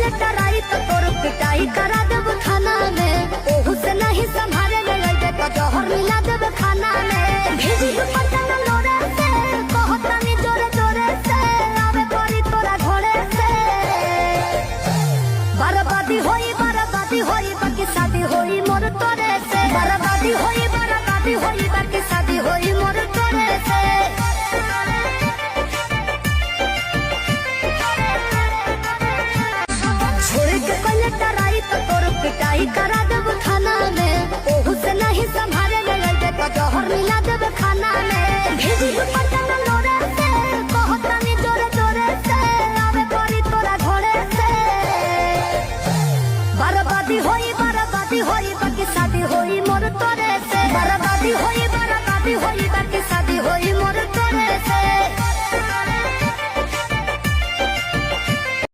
कोले टराई तो तोर पिटाई करा देब खाना में। ओहू से नहीं संभाले ले अइबे तो जहर मिला देब खाना में। भेजी पटन लोरे से कहतानी जोरे जोरे से आवे परी तोरा घोड़े से। बर्बादी होई बाकी शादी होई मोर तोरे से। बर्बादी होई बाकी शादी होई मोर तोरे से। छोड़ के कोले टराई तो तोर पिटाई करा देब खाना में। ओहू से नहीं संभाले ले अइबे तो जहर मिला देब खाना में। भेजी पटन लोरे से कहतानी जोरे जोरे से आवे परी तोरा घोड़े से। बर्बादी होई बाकी शादी होई मोर तोरे से। बर्बादी होई